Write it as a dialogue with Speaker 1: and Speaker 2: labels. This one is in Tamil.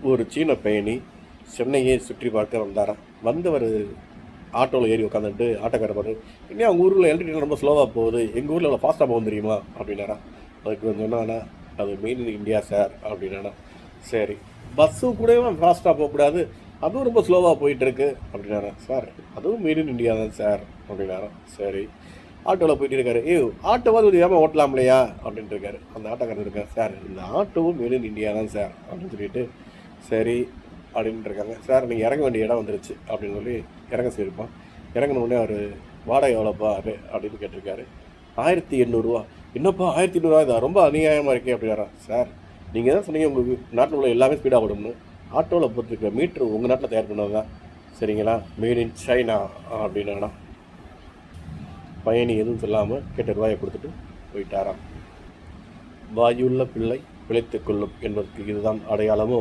Speaker 1: ஒரு சீன பயணி சென்னையை சுற்றி பார்க்க வந்தாராம். வந்தவர் ஆட்டோவில் ஏறி உட்காந்துட்டு ஆட்டோக்காரர் பாரு, இன்னும் அவங்க ஊரில் எலக்ட்ரிக் ரொம்ப ஸ்லோவாக போகுது, எங்கள் ஊரில் எவ்வளோ ஃபாஸ்ட்டாக போகும் தெரியுமா அப்படின்னாரா. அதுக்கு சொன்னாண்ணா, அது மெயின் இன் இந்தியா சார் அப்படின்னா. சரி, பஸ்ஸு கூடவே ஃபாஸ்ட்டாக போகக்கூடாது, அதுவும் ரொம்ப ஸ்லோவாக போயிட்டுருக்கு அப்படின்னாரா. சார் அதுவும் மெயின் இன் இந்தியா தான் சார் அப்படின்னாரா. சரி, ஆட்டோவில் போயிட்டு இருக்காரு. ஆட்டோவாது ஒரு ஏமா ஓட்டலாம் இல்லையா அப்படின்ட்டு இருக்காரு. அந்த ஆட்டோக்காரர் இருக்கார், சார் இந்த ஆட்டோவும் மெயின் இன் இந்தியா தான் சார் அப்படின்னு சொல்லிட்டு சரி அப்படின்ட்டு இருக்காங்க. சார் நீங்கள் இறங்க வேண்டிய இடம் வந்துருச்சு அப்படின்னு சொல்லி இறங்க சொல்லியிருப்பான். இறங்கினோடனே அவர் வாடகை எவ்வளோப்பா அப்படின்னு கேட்டிருக்காரு. 1800 என்னப்பா 1800 இதா ரொம்ப அநியாயமாக இருக்கே அப்படின்னாரா. சார் நீங்கள் தான் சொன்னீங்க உங்கள் நாட்டில் உள்ள எல்லாமே ஸ்பீடாக ஓடும்னு. ஆட்டோவில் போட்டுருக்க மீட்ரு உங்கள் நாட்டில் தயார் பண்ணது தான், சரிங்களா, மேட் இன் சைனா அப்படின்னா. பயணி எதுவும் சொல்லாமல் கேட்ட ரூபாயை கொடுத்துட்டு போயிட்டாராம். வாயுள்ள பிள்ளை பிழைத்து கொள்ளும் என்பதற்கு இதுதான் அடையாளமோ?